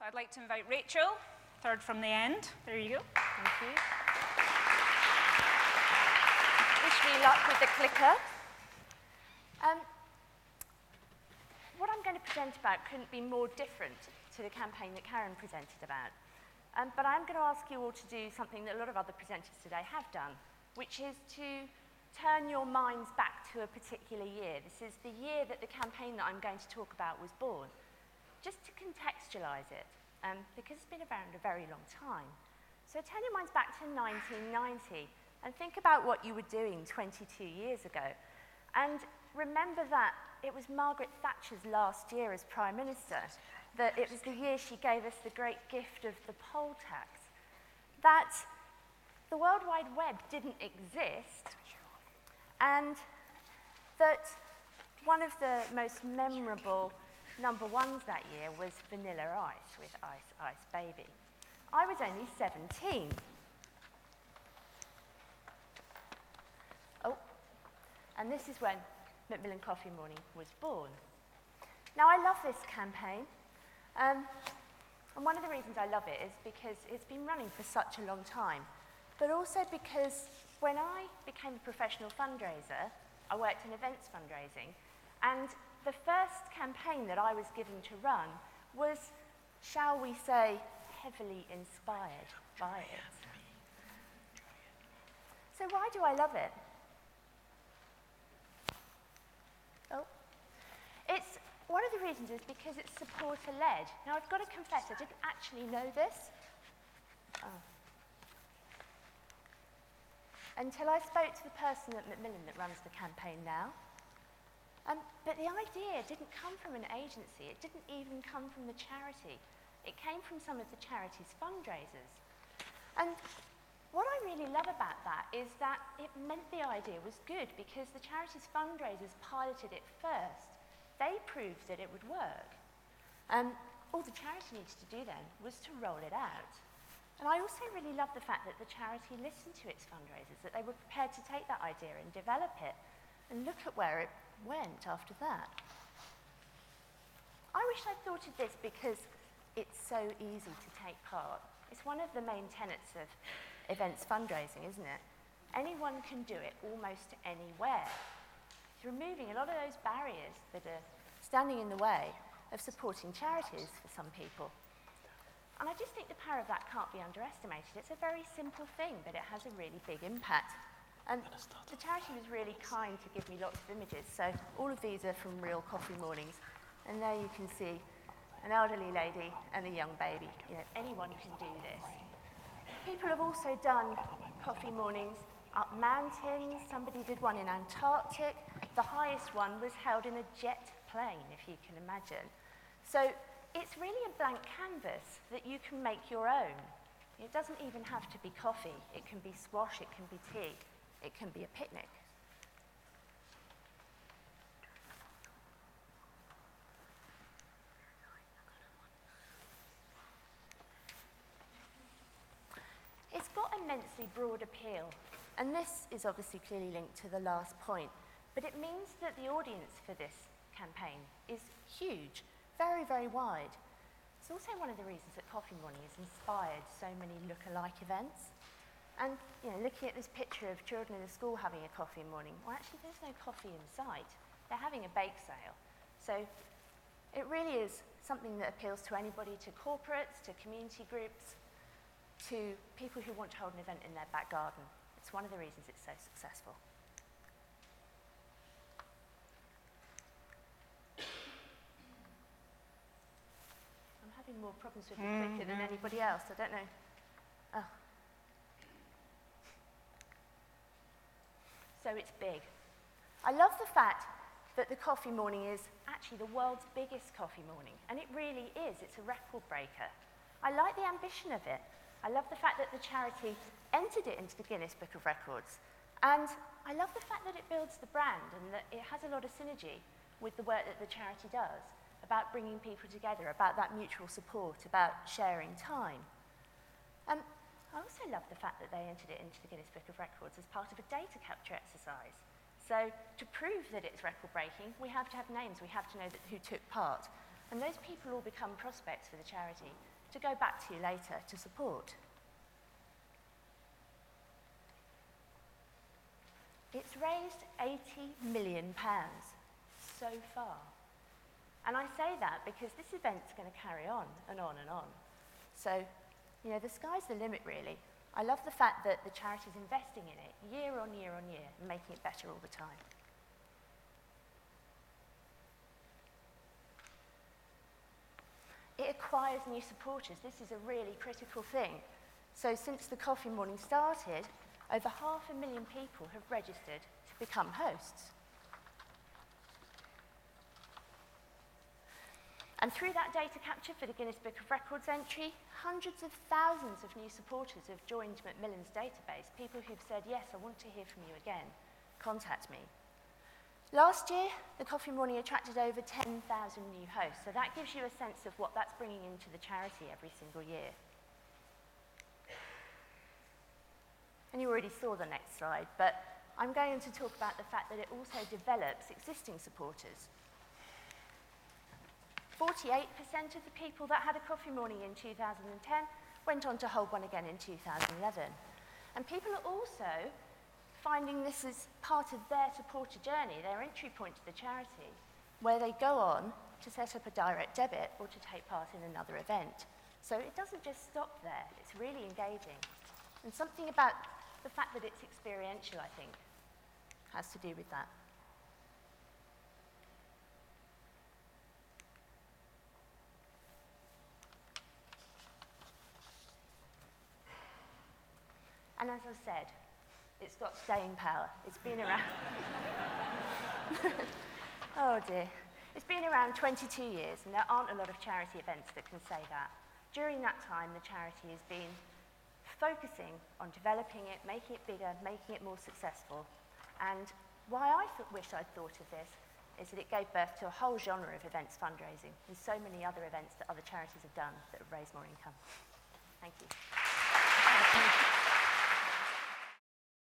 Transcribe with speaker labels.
Speaker 1: So I'd like to invite Rachel, third from the end. There you go.
Speaker 2: Thank you. Wish me luck with the clicker. What I'm going to present about couldn't be more different to the campaign that Karen presented about. But I'm going to ask you all to do something that a lot of other presenters today have done, which is to turn your minds back to a particular year. This is the year that the campaign that I'm going to talk about was born. Just to contextualise it, because it's been around a very long time. So turn your minds back to 1990 and think about what you were doing 22 years ago. And remember that it was Margaret Thatcher's last year as Prime Minister, that it was the year she gave us the great gift of the poll tax, that the World Wide Web didn't exist, and that one of the most memorable number ones that year was Vanilla Ice with Ice Ice Baby. I was only 17. Oh, and this is when Macmillan Coffee Morning was born. Now, I love this campaign, and one of the reasons I love it is because it's been running for such a long time, but also because when I became a professional fundraiser, I worked in events fundraising, and the first campaign that I was given to run was, shall we say, heavily inspired by it. So why do I love it? Oh, it's one of the reasons is because it's supporter-led. Now, I've got to confess, I didn't actually know this until I spoke to the person at Macmillan that runs the campaign now. But the idea didn't come from an agency. It didn't even come from the charity. It came from some of the charity's fundraisers. And what I really love about that is that it meant the idea was good because the charity's fundraisers piloted it first. They proved that it would work. All the charity needs to do then was to roll it out. And I also really love the fact that the charity listened to its fundraisers, that they were prepared to take that idea and develop it, and look at where it went after that. I wish I'd thought of this because it's so easy to take part. It's one of the main tenets of events fundraising, isn't it? Anyone can do it almost anywhere. It's removing a lot of those barriers that are standing in the way of supporting charities for some people. And I just think the power of that can't be underestimated. It's a very simple thing, but it has a really big impact. And the charity was really kind to give me lots of images. So all of these are from real coffee mornings. And there you can see an elderly lady and a young baby. You know, anyone can do this. People have also done coffee mornings up mountains. Somebody did one in Antarctic. The highest one was held in a jet plane, if you can imagine. So it's really a blank canvas that you can make your own. It doesn't even have to be coffee. It can be squash, it can be tea, it can be a picnic. It's got immensely broad appeal, and this is obviously clearly linked to the last point, but it means that the audience for this campaign is huge, very, very wide. It's also one of the reasons that Coffee Morning has inspired so many look-alike events. And, you know, looking at this picture of children in a school having a coffee morning, well, actually, there's no coffee in sight. They're having a bake sale. So it really is something that appeals to anybody, to corporates, to community groups, to people who want to hold an event in their back garden. It's one of the reasons it's so successful. I'm having more problems with the clicker than anybody else. I don't know. Oh. So it's big. I love the fact that the coffee morning is actually the world's biggest coffee morning, and it really is. It's a record breaker. I like the ambition of it. I love the fact that the charity entered it into the Guinness Book of Records, and I love the fact that it builds the brand and that it has a lot of synergy with the work that the charity does about bringing people together, about that mutual support, about sharing time. I also love the fact that they entered it into the Guinness Book of Records as part of a data capture exercise. So to prove that it's record-breaking, we have to have names, we have to know who took part. And those people all become prospects for the charity. to go back to later to support. It's raised £80 million so far. And I say that because this event's going to carry on and on and on. So, you know, the sky's the limit, really. I love the fact that the charity's investing in it year on year on year and making it better all the time. It acquires new supporters. This is a really critical thing. So since the coffee morning started, over 500,000 people have registered to become hosts. And through that data capture for the Guinness Book of Records entry, hundreds of thousands of new supporters have joined Macmillan's database, people who've said, yes, I want to hear from you again, contact me. Last year, the Coffee Morning attracted over 10,000 new hosts, so that gives you a sense of what that's bringing into the charity every single year. And you already saw the next slide, but I'm going to talk about the fact that it also develops existing supporters. 48% of the people that had a coffee morning in 2010 went on to hold one again in 2011. And people are also finding this as part of their supporter journey, their entry point to the charity, where they go on to set up a direct debit or to take part in another event. So it doesn't just stop there, it's really engaging. And something about the fact that it's experiential, I think, has to do with that. And as I said, it's got staying power. It's been around. Oh dear. It's been around 22 years, and there aren't a lot of charity events that can say that. During that time, the charity has been focusing on developing it, making it bigger, making it more successful. And why I wish I'd thought of this is that it gave birth to a whole genre of events fundraising, and so many other events that other charities have done that have raised more income. Thank you.